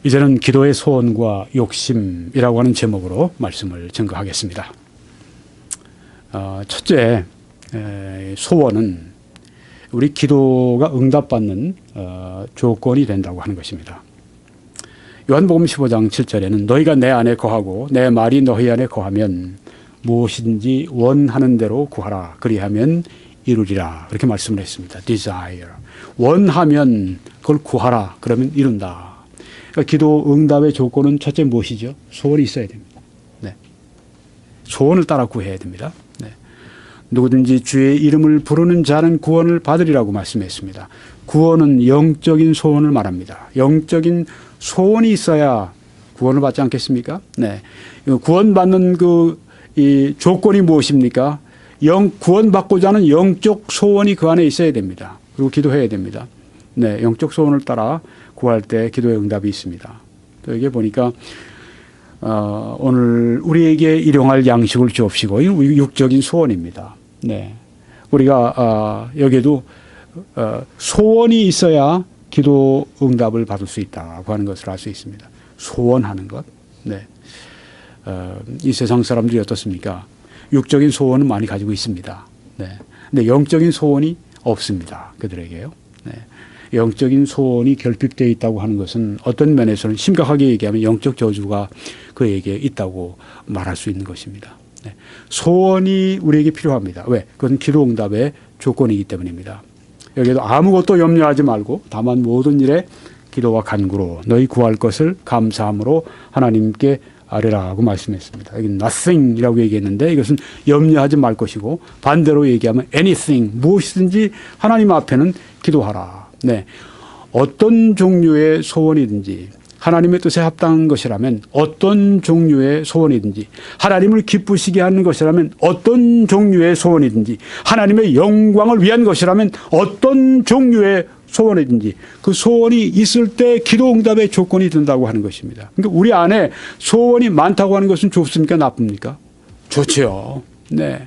이제는 기도의 소원과 욕심이라고 하는 제목으로 말씀을 증거하겠습니다. 첫째, 소원은 우리 기도가 응답받는 조건이 된다고 하는 것입니다. 요한복음 15장 7절에는 너희가 내 안에 거하고 내 말이 너희 안에 거하면 무엇이든지 원하는 대로 구하라. 그리하면 이루리라. 이렇게 말씀을 했습니다. desire. 원하면 그걸 구하라. 그러면 이룬다. 그러니까 기도 응답의 조건은 첫째 무엇이죠? 소원이 있어야 됩니다. 네. 소원을 따라 구해야 됩니다. 네. 누구든지 주의 이름을 부르는 자는 구원을 받으리라고 말씀했습니다. 구원은 영적인 소원을 말합니다. 영적인 소원이 있어야 구원을 받지 않겠습니까? 네. 구원받는 이 조건이 무엇입니까? 구원받고자 하는 영적 소원이 그 안에 있어야 됩니다. 그리고 기도해야 됩니다. 네. 영적 소원을 따라 구할 때 기도의 응답이 있습니다. 또 여기 보니까 오늘 우리에게 일용할 양식을 주옵시고 육적인 소원입니다. 네. 우리가 여기에도 소원이 있어야 기도 응답을 받을 수 있다고 하는 것을 알 수 있습니다. 소원하는 것. 네. 이 세상 사람들이 어떻습니까? 육적인 소원은 많이 가지고 있습니다. 네. 근데 영적인 소원이 없습니다. 그들에게요. 네. 영적인 소원이 결핍되어 있다고 하는 것은 어떤 면에서는 심각하게 얘기하면 영적 저주가 그에게 있다고 말할 수 있는 것입니다. 네. 소원이 우리에게 필요합니다. 왜? 그건 기도 응답의 조건이기 때문입니다. 여기에도 아무것도 염려하지 말고 다만 모든 일에 기도와 간구로 너희 구할 것을 감사함으로 하나님께 아뢰라고 말씀했습니다. 여기 nothing이라고 얘기했는데 이것은 염려하지 말 것이고 반대로 얘기하면 anything 무엇이든지 하나님 앞에는 기도하라. 네. 어떤 종류의 소원이든지 하나님의 뜻에 합당한 것이라면 어떤 종류의 소원이든지 하나님을 기쁘시게 하는 것이라면 어떤 종류의 소원이든지 하나님의 영광을 위한 것이라면 어떤 종류의 소원이든지 그 소원이 있을 때 기도 응답의 조건이 된다고 하는 것입니다. 그러니까 우리 안에 소원이 많다고 하는 것은 좋습니까? 나쁩니까? 좋죠. 네.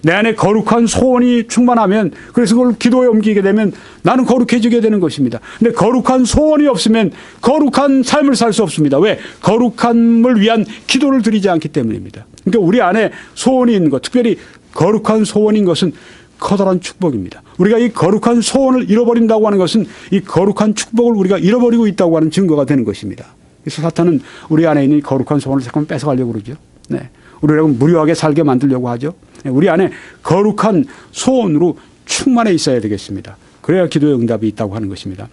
내 안에 거룩한 소원이 충만하면 그래서 그걸 기도에 옮기게 되면 나는 거룩해지게 되는 것입니다. 근데 거룩한 소원이 없으면 거룩한 삶을 살 수 없습니다. 왜? 거룩함을 위한 기도를 드리지 않기 때문입니다. 그러니까 우리 안에 소원이 있는 것, 특별히 거룩한 소원인 것은 커다란 축복입니다. 우리가 이 거룩한 소원을 잃어버린다고 하는 것은 이 거룩한 축복을 우리가 잃어버리고 있다고 하는 증거가 되는 것입니다. 그래서 사탄은 우리 안에 있는 거룩한 소원을 자꾸만 뺏어가려고 그러죠. 네. 우리라고 무료하게 살게 만들려고 하죠. 우리 안에 거룩한 소원으로 충만해 있어야 되겠습니다. 그래야 기도의 응답이 있다고 하는 것입니다.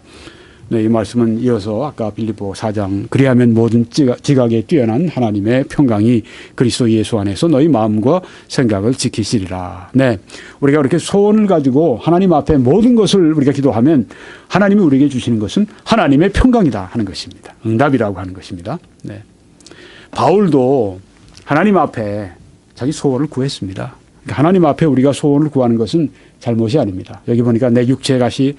네, 이 말씀은 이어서 아까 빌립보 4장 그리하면 모든 지각에 뛰어난 하나님의 평강이 그리스도 예수 안에서 너희 마음과 생각을 지키시리라. 네, 우리가 그렇게 소원을 가지고 하나님 앞에 모든 것을 우리가 기도하면 하나님이 우리에게 주시는 것은 하나님의 평강이다 하는 것입니다. 응답이라고 하는 것입니다. 네, 바울도 하나님 앞에 자기 소원을 구했습니다. 그러니까 하나님 앞에 우리가 소원을 구하는 것은 잘못이 아닙니다. 여기 보니까 내 육체의 가시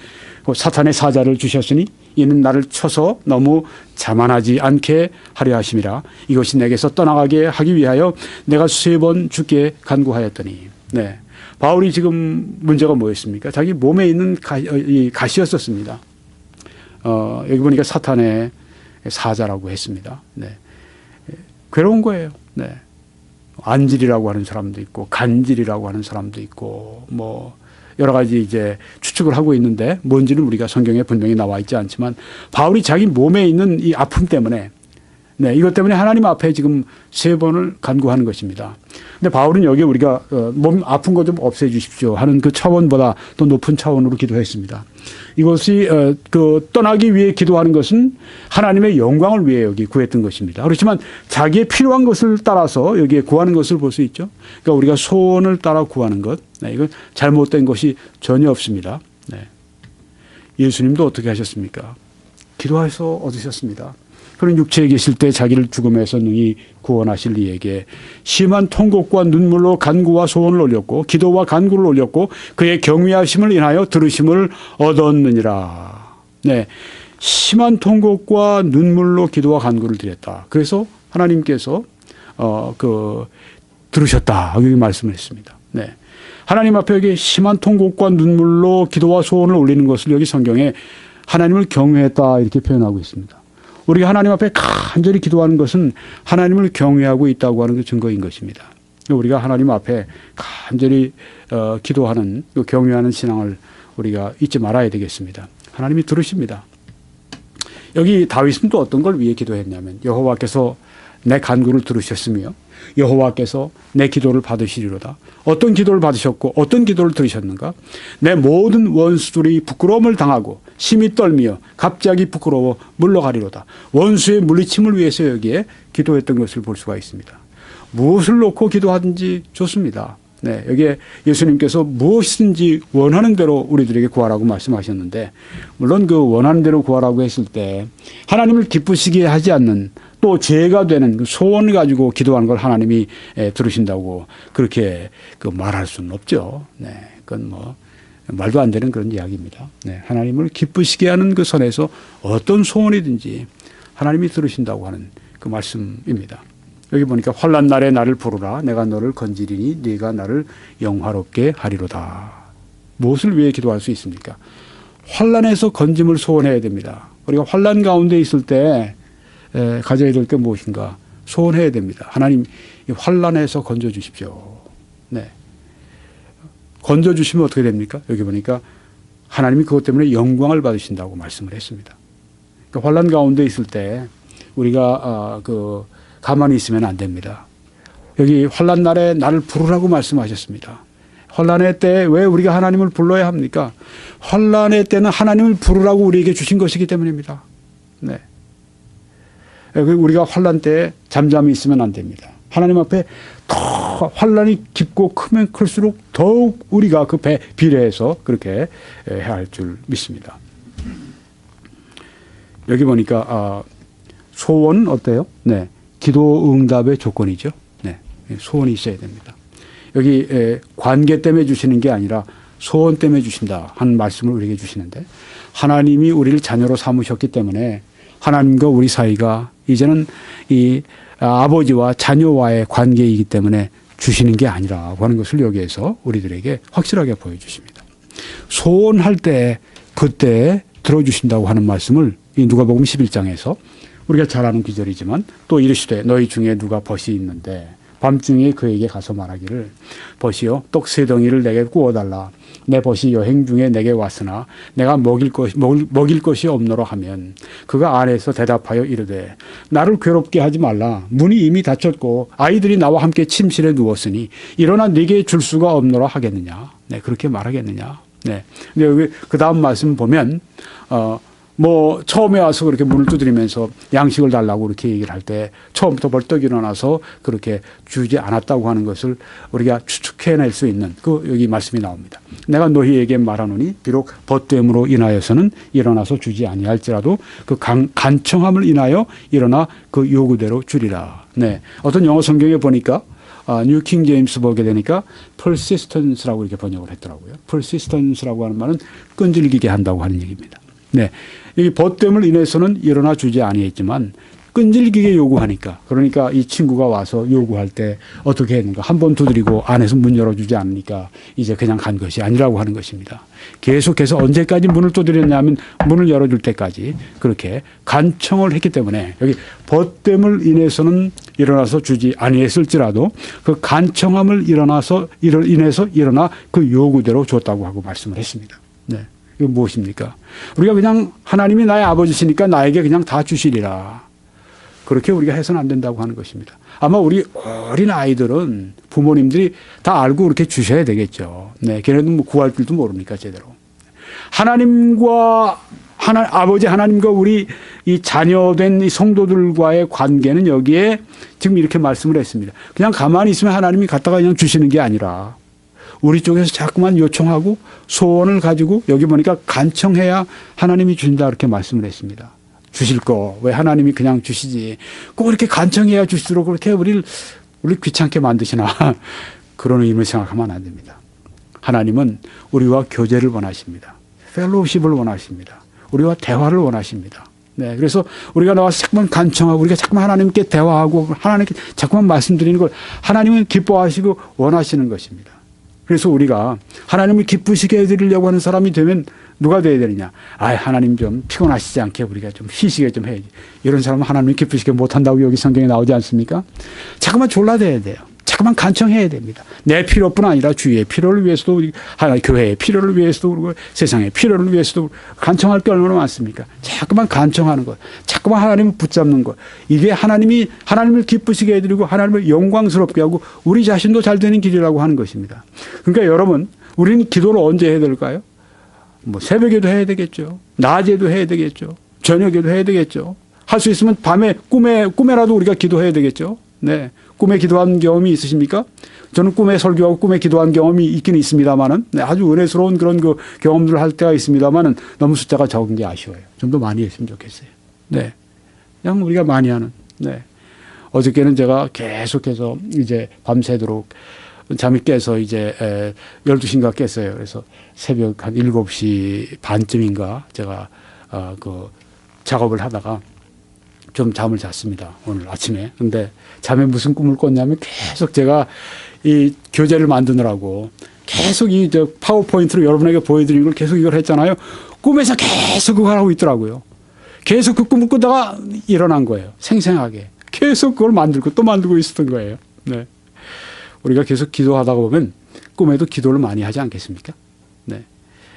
사탄의 사자를 주셨으니 이는 나를 쳐서 너무 자만하지 않게 하려 하심이라. 이것이 내게서 떠나가게 하기 위하여 내가 3번 주께 간구하였더니. 네, 바울이 지금 문제가 뭐였습니까? 자기 몸에 있는 가시였었습니다. 여기 보니까 사탄의 사자라고 했습니다. 네, 괴로운 거예요. 네. 안질이라고 하는 사람도 있고 간질이라고 하는 사람도 있고 뭐 여러 가지 이제 추측을 하고 있는데 뭔지는 우리가 성경에 분명히 나와 있지 않지만 바울이 자기 몸에 있는 이 아픔 때문에 네, 이것 때문에 하나님 앞에 지금 3번을 간구하는 것입니다. 근데 바울은 여기 우리가 몸 아픈 거 좀 없애 주십시오 하는 그 차원보다 더 높은 차원으로 기도했습니다. 이것이 떠나기 위해 기도하는 것은 하나님의 영광을 위해 여기 구했던 것입니다. 그렇지만 자기의 필요한 것을 따라서 여기에 구하는 것을 볼 수 있죠. 그러니까 우리가 소원을 따라 구하는 것, 네, 이건 잘못된 것이 전혀 없습니다. 네. 예수님도 어떻게 하셨습니까? 기도해서 얻으셨습니다. 그런 육체에 계실 때 자기를 죽음에서 능히 구원하실 이에게 심한 통곡과 눈물로 간구와 소원을 올렸고 기도와 간구를 올렸고 그의 경외하심을 인하여 들으심을 얻었느니라. 네, 심한 통곡과 눈물로 기도와 간구를 드렸다. 그래서 하나님께서 들으셨다. 여기 말씀을 했습니다. 네, 하나님 앞에 여기 심한 통곡과 눈물로 기도와 소원을 올리는 것을 여기 성경에 하나님을 경외했다 이렇게 표현하고 있습니다. 우리가 하나님 앞에 간절히 기도하는 것은 하나님을 경외하고 있다고 하는 그 증거인 것입니다. 우리가 하나님 앞에 간절히 기도하는 그 경외하는 신앙을 우리가 잊지 말아야 되겠습니다. 하나님이 들으십니다. 여기 다윗은 또 어떤 걸 위해 기도했냐면 여호와께서 내 간구를 들으셨으며 여호와께서 내 기도를 받으시리로다. 어떤 기도를 받으셨고 어떤 기도를 들으셨는가? 내 모든 원수들이 부끄러움을 당하고 심히 떨며 갑자기 부끄러워 물러가리로다. 원수의 물리침을 위해서 여기에 기도했던 것을 볼 수가 있습니다. 무엇을 놓고 기도하든지 좋습니다. 네, 여기에 예수님께서 무엇이든지 원하는 대로 우리들에게 구하라고 말씀하셨는데, 물론 그 원하는 대로 구하라고 했을 때 하나님을 기쁘시게 하지 않는 또 죄가 되는 그 소원을 가지고 기도하는 걸 하나님이 들으신다고 그렇게 그 말할 수는 없죠. 네, 그건 뭐 말도 안 되는 그런 이야기입니다. 네, 하나님을 기쁘시게 하는 그 선에서 어떤 소원이든지 하나님이 들으신다고 하는 그 말씀입니다. 여기 보니까 환난 날에 나를 부르라. 내가 너를 건지리니 네가 나를 영화롭게 하리로다. 무엇을 위해 기도할 수 있습니까? 환난에서 건짐을 소원해야 됩니다. 우리가 환난 가운데 있을 때 가져야 될 게 무엇인가 소원해야 됩니다. 하나님 이 환난에서 건져 주십시오. 네, 건져 주시면 어떻게 됩니까? 여기 보니까 하나님이 그것 때문에 영광을 받으신다고 말씀을 했습니다. 그러니까 환난 가운데 있을 때 우리가 가만히 있으면 안 됩니다. 여기 환난 날에 나를 부르라고 말씀하셨습니다. 환난의 때에 왜 우리가 하나님을 불러야 합니까? 환난의 때는 하나님을 부르라고 우리에게 주신 것이기 때문입니다. 네. 우리가 환난 때에 잠잠히 있으면 안 됩니다. 하나님 앞에 더 환난이 깊고 크면 클수록 더욱 우리가 그 배 비례해서 그렇게 해야 할 줄 믿습니다. 여기 보니까 소원은 어때요? 네. 기도 응답의 조건이죠. 네, 소원이 있어야 됩니다. 여기 관계 때문에 주시는 게 아니라 소원 때문에 주신다 하는 말씀을 우리에게 주시는데, 하나님이 우리를 자녀로 삼으셨기 때문에 하나님과 우리 사이가 이제는 이 아버지와 자녀와의 관계이기 때문에 주시는 게 아니라고 하는 것을 여기에서 우리들에게 확실하게 보여주십니다. 소원할 때 그때 들어주신다고 하는 말씀을 이 누가복음 11장에서 우리가 잘 아는 기절이지만 또 이르시되 너희 중에 누가 벗이 있는데 밤중에 그에게 가서 말하기를 벗이여 떡 세 덩이를 내게 구워달라. 내 벗이 여행 중에 내게 왔으나 내가 먹일 것이 없노라 하면 그가 안에서 대답하여 이르되 나를 괴롭게 하지 말라. 문이 이미 닫혔고 아이들이 나와 함께 침실에 누웠으니 일어나 네게 줄 수가 없노라 하겠느냐. 네, 그렇게 말하겠느냐. 네. 근데 여기 그 다음 말씀 보면 뭐 처음에 와서 그렇게 문을 두드리면서 양식을 달라고 그렇게 얘기를 할 때 처음부터 벌떡 일어나서 그렇게 주지 않았다고 하는 것을 우리가 추측해낼 수 있는 그 여기 말씀이 나옵니다. 내가 너희에게 말하노니 비록 벗됨으로 인하여서는 일어나서 주지 아니할지라도 그 간청함을 인하여 일어나 그 요구대로 주리라. 네, 어떤 영어 성경에 보니까 뉴 킹 제임스 보게 되니까 persistence라고 이렇게 번역을 했더라고요. persistence라고 하는 말은 끈질기게 한다고 하는 얘기입니다. 네, 이 벗됨을 인해서는 일어나 주지 아니했지만 끈질기게 요구하니까, 그러니까 이 친구가 와서 요구할 때 어떻게 했는가, 한 번 두드리고 안에서 문 열어주지 않으니까 이제 그냥 간 것이 아니라고 하는 것입니다. 계속해서 언제까지 문을 두드렸냐면 문을 열어줄 때까지 그렇게 간청을 했기 때문에 여기 벗됨을 인해서는 일어나서 주지 아니했을지라도 그 간청함을 인해서 일어나 그 요구대로 줬다고 하고 말씀을 했습니다. 네. 이거 무엇입니까? 우리가 그냥 하나님이 나의 아버지시니까 나에게 그냥 다 주시리라. 그렇게 우리가 해서는 안 된다고 하는 것입니다. 아마 우리 어린 아이들은 부모님들이 다 알고 그렇게 주셔야 되겠죠. 네, 걔네는 뭐 구할 줄도 모르니까 제대로. 아버지 하나님과 우리 이 자녀된 이 성도들과의 관계는 여기에 지금 이렇게 말씀을 했습니다. 그냥 가만히 있으면 하나님이 갖다가 그냥 주시는 게 아니라 우리 쪽에서 자꾸만 요청하고 소원을 가지고 여기 보니까 간청해야 하나님이 주신다 이렇게 말씀을 했습니다. 주실 거 왜 하나님이 그냥 주시지 꼭 이렇게 간청해야 주시도록 그렇게 우리 귀찮게 만드시나 그런 의미를 생각하면 안 됩니다. 하나님은 우리와 교제를 원하십니다. 펠로우십을 원하십니다. 우리와 대화를 원하십니다. 네, 그래서 우리가 나와서 자꾸만 간청하고 우리가 자꾸만 하나님께 대화하고 하나님께 자꾸만 말씀드리는 걸 하나님은 기뻐하시고 원하시는 것입니다. 그래서 우리가 하나님을 기쁘시게 해드리려고 하는 사람이 되면 누가 돼야 되느냐. 하나님 좀 피곤하시지 않게 우리가 좀 쉬시게 좀 해야지. 이런 사람은 하나님을 기쁘시게 못한다고 여기 성경에 나오지 않습니까? 자꾸만 졸라대야 돼요. 자꾸만 간청해야 됩니다. 내 필요뿐 아니라 주위의 필요를 위해서도 교회의 필요를 위해서도 그러고 세상의 필요를 위해서도 간청할 게 얼마나 많습니까? 자꾸만 간청하는 것, 자꾸만 하나님을 붙잡는 것. 이게 하나님을 기쁘시게 해드리고 하나님을 영광스럽게 하고 우리 자신도 잘 되는 길이라고 하는 것입니다. 그러니까 여러분, 우리는 기도를 언제 해야 될까요? 새벽에도 해야 되겠죠. 낮에도 해야 되겠죠. 저녁에도 해야 되겠죠. 할 수 있으면 밤에 꿈에라도 우리가 기도해야 되겠죠. 네. 꿈에 기도한 경험이 있으십니까? 저는 꿈에 설교하고 꿈에 기도한 경험이 있긴 있습니다만은, 네, 아주 은혜스러운 그런 그 경험들을 할 때가 있습니다만은 너무 숫자가 적은 게 아쉬워요. 좀 더 많이 했으면 좋겠어요. 네. 그냥 우리가 많이 하는, 네. 어저께는 제가 계속해서 이제 밤새도록 잠이 깨서 이제 12시인가 깼어요. 그래서 새벽 한 7시 반쯤인가 제가 그 작업을 하다가 좀 잠을 잤습니다. 오늘 아침에. 근데 잠에 무슨 꿈을 꿨냐면 계속 제가 이 교재를 만드느라고 계속 저 파워포인트로 여러분에게 보여드리는 걸 계속 이걸 했잖아요. 꿈에서 계속 그걸 하고 있더라고요. 계속 그 꿈을 꾸다가 일어난 거예요. 생생하게. 계속 그걸 만들고 또 만들고 있었던 거예요. 네. 우리가 계속 기도하다가 보면 꿈에도 기도를 많이 하지 않겠습니까? 네.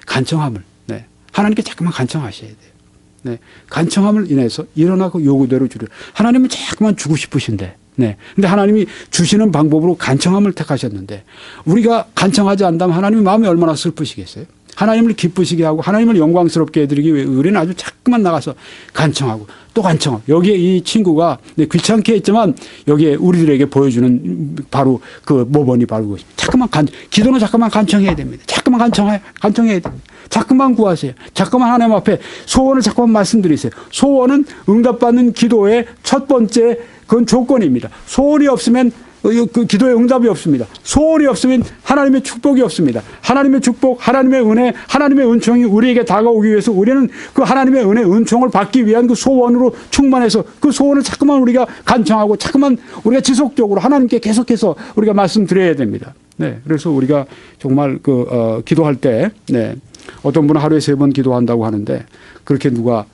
간청함을. 네. 하나님께 자꾸만 간청하셔야 돼요. 네. 간청함을 인해서 일어나고 요구대로 주려. 하나님은 자꾸만 주고 싶으신데. 네. 근데 하나님이 주시는 방법으로 간청함을 택하셨는데 우리가 간청하지 않다면 하나님의 마음이 얼마나 슬프시겠어요? 하나님을 기쁘시게 하고 하나님을 영광스럽게 해드리기 위해 우리는 아주 자꾸만 나가서 간청하고 또 간청하고 여기에 이 친구가 귀찮게 했지만 여기에 우리들에게 보여주는 바로 그 모범이 바로 그것입니다. 자꾸만 기도는 자꾸만 간청해야 됩니다. 자꾸만 간청해야 됩니다. 자꾸만 구하세요. 자꾸만 하나님 앞에 소원을 자꾸만 말씀드리세요. 소원은 응답받는 기도의 첫 번째 그건 조건입니다. 소원이 없으면 그 기도의 응답이 없습니다. 소원이 없으면 하나님의 축복이 없습니다. 하나님의 축복, 하나님의 은혜, 하나님의 은총이 우리에게 다가오기 위해서 우리는 그 하나님의 은혜, 은총을 받기 위한 그 소원으로 충만해서 그 소원을 자꾸만 우리가 간청하고 자꾸만 우리가 지속적으로 하나님께 계속해서 우리가 말씀드려야 됩니다. 네, 그래서 우리가 정말 기도할 때, 네, 어떤 분은 하루에 3번 기도한다고 하는데 그렇게 누가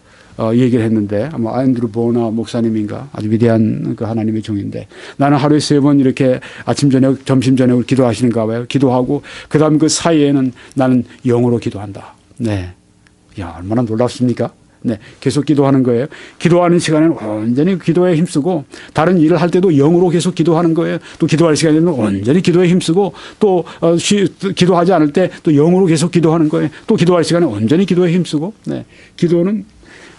얘기를 했는데 아마 앤드루 보나 목사님인가 아주 위대한 그 하나님의 종인데 나는 하루에 3번 이렇게 아침 저녁 점심 저녁을 기도하시는가 봐요. 기도하고 그다음 그 사이에는 나는 영어로 기도한다. 네, 야 얼마나 놀랍습니까? 네, 계속 기도하는 거예요. 기도하는 시간에는 온전히 기도에 힘쓰고 다른 일을 할 때도 영으로 계속 기도하는 거예요. 또 기도할 시간에는 온전히 기도에 힘쓰고 또 기도하지 않을 때 또 영으로 계속 기도하는 거예요. 또 기도할 시간에 온전히 기도에 힘쓰고. 네, 기도는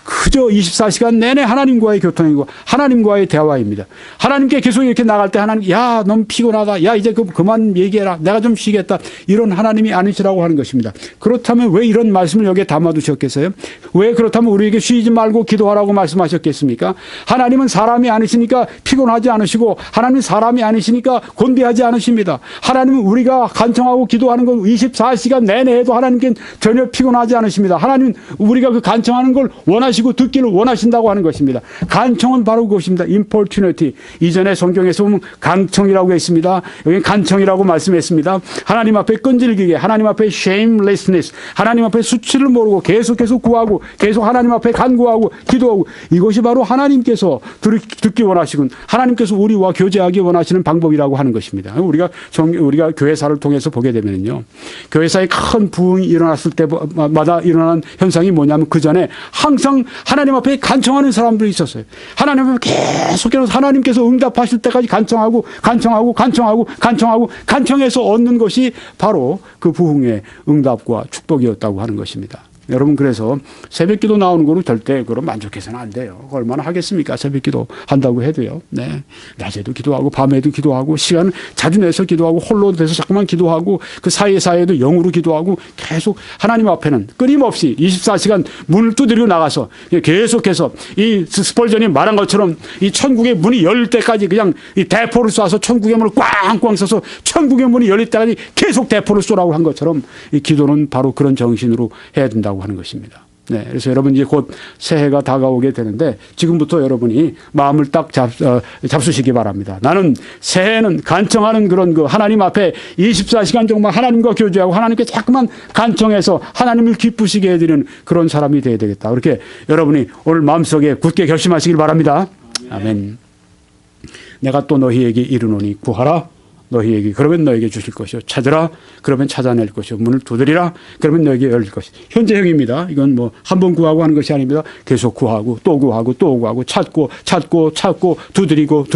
그저 24시간 내내 하나님과의 교통이고 하나님과의 대화입니다. 하나님께 계속 이렇게 나갈 때 하나님, 야, 너무 피곤하다. 야, 이제 그만 얘기해라. 내가 좀 쉬겠다. 이런 하나님이 아니시라고 하는 것입니다. 그렇다면 왜 이런 말씀을 여기에 담아두셨겠어요? 왜 그렇다면 우리에게 쉬지 말고 기도하라고 말씀하셨겠습니까? 하나님은 사람이 아니시니까 피곤하지 않으시고 하나님은 사람이 아니시니까 곤비하지 않으십니다. 하나님은 우리가 간청하고 기도하는 건 24시간 내내 해도 하나님께 전혀 피곤하지 않으십니다. 하나님은 우리가 그 간청하는 걸 원하시고 듣기를 원하신다고 하는 것입니다. 간청은 바로 그것입니다. importunity. 이전에 성경에서 보면 강청이라고 했습니다. 여기 간청이라고 말씀했습니다. 하나님 앞에 끈질기게, 하나님 앞에 shamelessness, 하나님 앞에 수치를 모르고 계속해서 구하고 계속 하나님 앞에 간구하고 기도하고 이것이 바로 하나님께서 듣기 원하시군 하나님께서 우리와 교제하기 원하시는 방법이라고 하는 것입니다. 우리가 교회사를 통해서 보게 되면요, 교회사에 큰 부흥이 일어났을 때마다 일어나는 현상이 뭐냐면 그 전에 항상 하나님 앞에 간청하는 사람들이 있었어요. 하나님 앞에 계속해서 하나님께서 응답하실 때까지 간청하고 간청해서 얻는 것이 바로 그 부흥의 응답과 축복이었다고 하는 것입니다. 여러분, 그래서 새벽기도 나오는 거로 절대 그럼 만족해서는 안 돼요. 얼마나 하겠습니까? 새벽기도 한다고 해도요. 네, 낮에도 기도하고 밤에도 기도하고 시간을 자주 내서 기도하고 홀로 돼서 자꾸만 기도하고 그 사이에도 영으로 기도하고 계속 하나님 앞에는 끊임없이 24시간 문을 두드리고 나가서 계속해서 이 스펄전이 말한 것처럼 이 천국의 문이 열릴 때까지 그냥 이 대포를 쏴서 천국의 문을 꽝꽝 쏴서 천국의 문이 열릴 때까지 계속 대포를 쏘라고 한 것처럼 이 기도는 바로 그런 정신으로 해야 된다고 하는 것입니다. 네, 그래서 여러분 이제 곧 새해가 다가오게 되는데 지금부터 여러분이 마음을 딱 잡수시기 바랍니다. 나는 새해는 간청하는 그런 그 하나님 앞에 24시간 정말 하나님과 교제하고 하나님께 자꾸만 간청해서 하나님을 기쁘시게 해드리는 그런 사람이 되어야 되겠다. 그렇게 여러분이 오늘 마음속에 굳게 결심하시길 바랍니다. 아멘. 내가 또 너희에게 이르노니 구하라. 너희에게 그러면 너에게 주실 것이요 찾으라 그러면 찾아낼 것이요 문을 두드리라 그러면 너에게 열릴 것이요. 현재형입니다. 이건 뭐 한 번 구하고 하는 것이 아닙니다. 계속 구하고 또 구하고 또 구하고 찾고 두드리고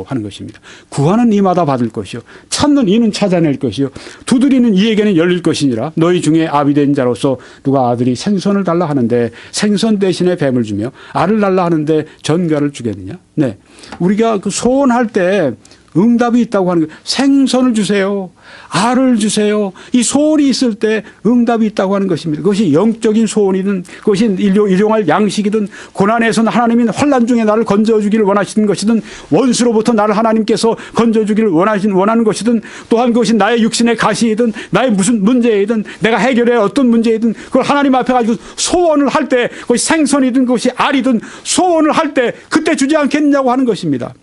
하는 것입니다. 구하는 이마다 받을 것이요 찾는 이는 찾아낼 것이요 두드리는 이에게는 열릴 것이니라. 너희 중에 아비 된 자로서 누가 아들이 생선을 달라 하는데 생선 대신에 뱀을 주며 알을 달라 하는데 전갈을 주겠느냐. 네, 우리가 그 소원할 때 응답이 있다고 하는 거예요. 생선을 주세요. 알을 주세요. 이 소원이 있을 때 응답이 있다고 하는 것입니다. 그것이 영적인 소원이든 그것이 일용할 양식이든 고난에서 하나님이 환난 중에 나를 건져주기를 원하시는 것이든 원수로부터 나를 하나님께서 건져주기를 원하는 것이든 또한 그것이 나의 육신의 가시이든 나의 무슨 문제이든 내가 해결해야 어떤 문제이든 그걸 하나님 앞에 가지고 소원을 할 때 그것이 생선이든 그것이 알이든 소원을 할 때 그때 주지 않겠느냐고 하는 것입니다.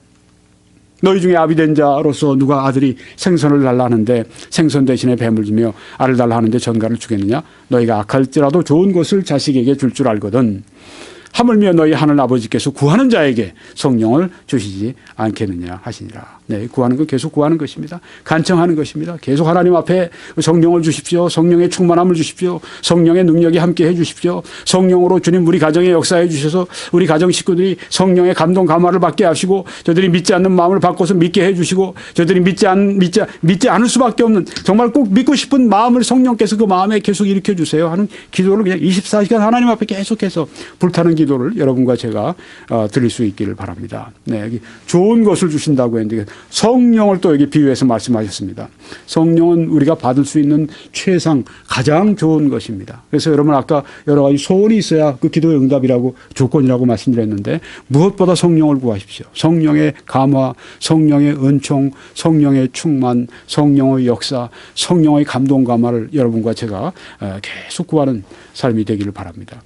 너희 중에 아비 된 자로서 누가 아들이 생선을 달라 하는데 생선 대신에 뱀을 주며 알을 달라 하는데 전갈을 주겠느냐. 너희가 악할지라도 좋은 것을 자식에게 줄 줄 알거든 하물며 너희 하늘 아버지께서 구하는 자에게 성령을 주시지 않겠느냐 하시니라. 네, 구하는 건 계속 구하는 것입니다. 간청하는 것입니다. 계속 하나님 앞에 성령을 주십시오. 성령의 충만함을 주십시오. 성령의 능력이 함께 해 주십시오. 성령으로 주님 우리 가정에 역사해 주셔서 우리 가정 식구들이 성령의 감동 감화를 받게 하시고 저들이 믿지 않는 마음을 바꿔서 믿게 해 주시고 저들이 믿지 않을 수밖에 없는 정말 꼭 믿고 싶은 마음을 성령께서 그 마음에 계속 일으켜 주세요 하는 기도를 그냥 24시간 하나님 앞에 계속해서 불타는 기도를 여러분과 제가 드릴 수 있기를 바랍니다. 네, 여기 좋은 것을 주신다고 했는데 성령을 또 여기 비유해서 말씀하셨습니다. 성령은 우리가 받을 수 있는 최상 가장 좋은 것입니다. 그래서 여러분 아까 여러 가지 소원이 있어야 그 기도의 응답이라고 조건이라고 말씀드렸는데 무엇보다 성령을 구하십시오. 성령의 감화, 성령의 은총, 성령의 충만, 성령의 역사, 성령의 감동 감화를 여러분과 제가 계속 구하는 삶이 되기를 바랍니다.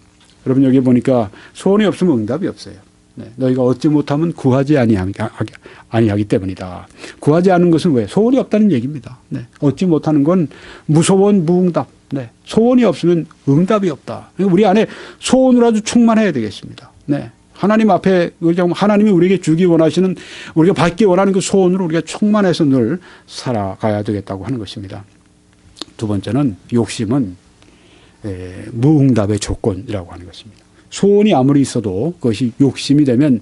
여러분 여기 보니까 소원이 없으면 응답이 없어요. 네, 너희가 얻지 못하면 구하지 아니하기 때문이다. 구하지 않는 것은 왜? 소원이 없다는 얘기입니다. 네, 얻지 못하는 건 무소원 무응답. 네, 소원이 없으면 응답이 없다. 우리 안에 소원을 아주 충만해야 되겠습니다. 네, 하나님 앞에 하나님이 우리에게 주기 원하시는 우리가 받기 원하는 그 소원으로 우리가 충만해서 늘 살아가야 되겠다고 하는 것입니다. 두 번째는 욕심은 무응답의 조건이라고 하는 것입니다. 소원이 아무리 있어도 그것이 욕심이 되면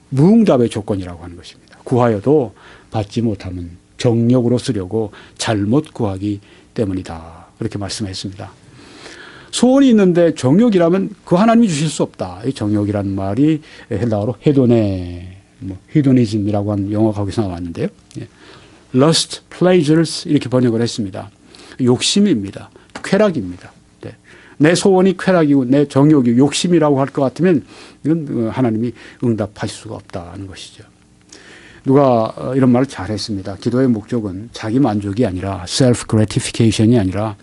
무응답의 조건이라고 하는 것입니다. 구하여도 받지 못하면 정욕으로 쓰려고 잘못 구하기 때문이다. 그렇게 말씀했습니다. 소원이 있는데 정욕이라면 그 하나님이 주실 수 없다. 이 정욕이라는 말이 헬라어로 헤도니즘이라고 하는 영어가 거기서 나왔는데요. lust, pleasures 이렇게 번역을 했습니다. 욕심입니다. 쾌락입니다. 내 소원이 쾌락이고 내 정욕이 욕심이라고 할 것 같으면 이건 하나님이 응답하실 수가 없다는 것이죠. 누가 이런 말을 잘했습니다. 기도의 목적은 자기 만족이 아니라 self gratification이 아니라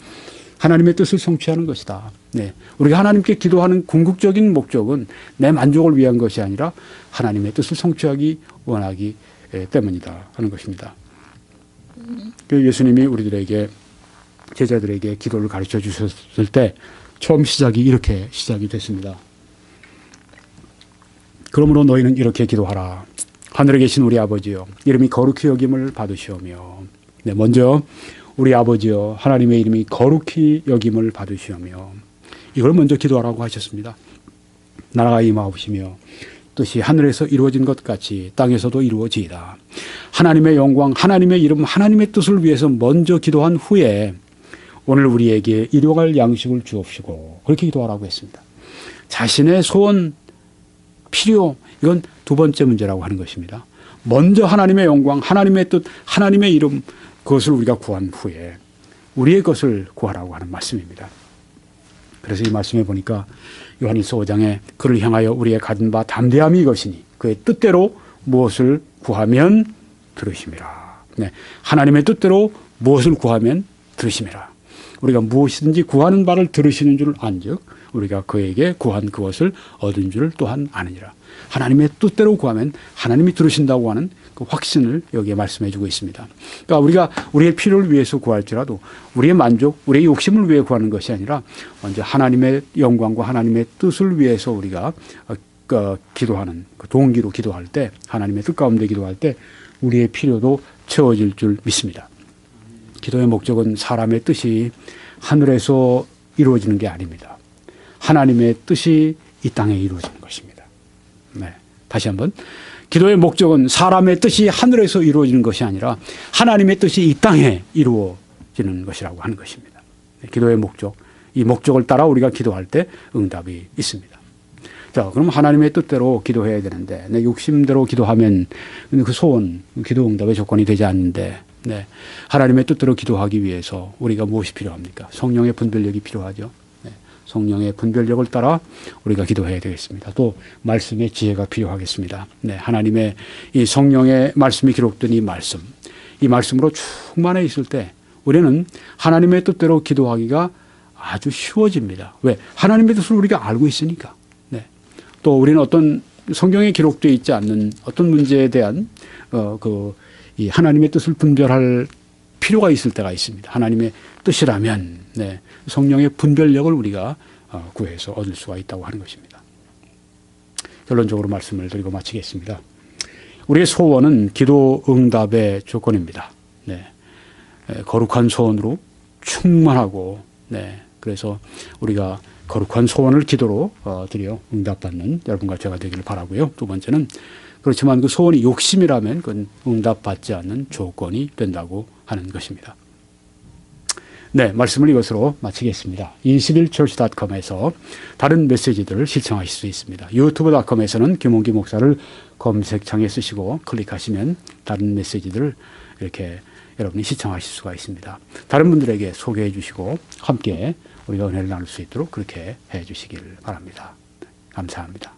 하나님의 뜻을 성취하는 것이다. 네, 우리가 하나님께 기도하는 궁극적인 목적은 내 만족을 위한 것이 아니라 하나님의 뜻을 성취하기 원하기 때문이다 하는 것입니다. 예수님이 우리들에게 제자들에게 기도를 가르쳐 주셨을 때 처음 시작이 이렇게 시작이 됐습니다. 그러므로 너희는 이렇게 기도하라. 하늘에 계신 우리 아버지여 이름이 거룩히 여김을 받으시오며. 네, 먼저 우리 아버지여 하나님의 이름이 거룩히 여김을 받으시오며 이걸 먼저 기도하라고 하셨습니다. 나라가 임하옵시며 뜻이 하늘에서 이루어진 것 같이 땅에서도 이루어지이다. 하나님의 영광, 하나님의 이름, 하나님의 뜻을 위해서 먼저 기도한 후에 오늘 우리에게 일용할 양식을 주옵시고 그렇게 기도하라고 했습니다. 자신의 소원, 필요 이건 두 번째 문제라고 하는 것입니다. 먼저 하나님의 영광, 하나님의 뜻, 하나님의 이름 그것을 우리가 구한 후에 우리의 것을 구하라고 하는 말씀입니다. 그래서 이 말씀에 보니까 요한일서 5장에 그를 향하여 우리의 가진 바 담대함이 이것이니 그의 뜻대로 무엇을 구하면 들으심이라. 네, 하나님의 뜻대로 무엇을 구하면 들으심이라. 우리가 무엇이든지 구하는 바를 들으시는 줄 안즉 우리가 그에게 구한 그것을 얻은 줄 또한 아느니라. 하나님의 뜻대로 구하면 하나님이 들으신다고 하는 그 확신을 여기에 말씀해 주고 있습니다. 그러니까 우리가 우리의 필요를 위해서 구할지라도 우리의 만족, 우리의 욕심을 위해 구하는 것이 아니라 먼저 하나님의 영광과 하나님의 뜻을 위해서 우리가 기도하는 그 동기로 기도할 때, 하나님의 뜻 가운데 기도할 때 우리의 필요도 채워질 줄 믿습니다. 기도의 목적은 사람의 뜻이 하늘에서 이루어지는 게 아닙니다. 하나님의 뜻이 이 땅에 이루어지는 것입니다. 네. 다시 한번. 기도의 목적은 사람의 뜻이 하늘에서 이루어지는 것이 아니라 하나님의 뜻이 이 땅에 이루어지는 것이라고 하는 것입니다. 네. 기도의 목적, 이 목적을 따라 우리가 기도할 때 응답이 있습니다. 자, 그럼 하나님의 뜻대로 기도해야 되는데, 내 욕심대로 기도하면 그 소원, 기도 응답의 조건이 되지 않는데, 네. 하나님의 뜻대로 기도하기 위해서 우리가 무엇이 필요합니까? 성령의 분별력이 필요하죠. 네. 성령의 분별력을 따라 우리가 기도해야 되겠습니다. 또 말씀의 지혜가 필요하겠습니다. 네. 하나님의 이 성령의 말씀이 기록된 이 말씀으로 충만해 있을 때 우리는 하나님의 뜻대로 기도하기가 아주 쉬워집니다. 왜? 하나님의 뜻을 우리가 알고 있으니까. 또 우리는 어떤 성경에 기록되어 있지 않는 어떤 문제에 대한 이 하나님의 뜻을 분별할 필요가 있을 때가 있습니다. 하나님의 뜻이라면 네, 성령의 분별력을 우리가 구해서 얻을 수가 있다고 하는 것입니다. 결론적으로 말씀을 드리고 마치겠습니다. 우리의 소원은 기도 응답의 조건입니다. 네, 거룩한 소원으로 충만하고 네, 그래서 우리가 거룩한 소원을 기도로 드려 응답받는 여러분과 제가 되기를 바라고요. 두 번째는 그렇지만 그 소원이 욕심이라면 그건 응답받지 않는 조건이 된다고 하는 것입니다. 네, 말씀을 이것으로 마치겠습니다. 21church.com에서 다른 메시지들을 시청하실 수 있습니다. 유튜브.com에서는 김홍기 목사를 검색창에 쓰시고 클릭하시면 다른 메시지들을 이렇게 여러분이 시청하실 수가 있습니다. 다른 분들에게 소개해 주시고 함께 우리가 은혜를 나눌 수 있도록 그렇게 해 주시길 바랍니다. 감사합니다.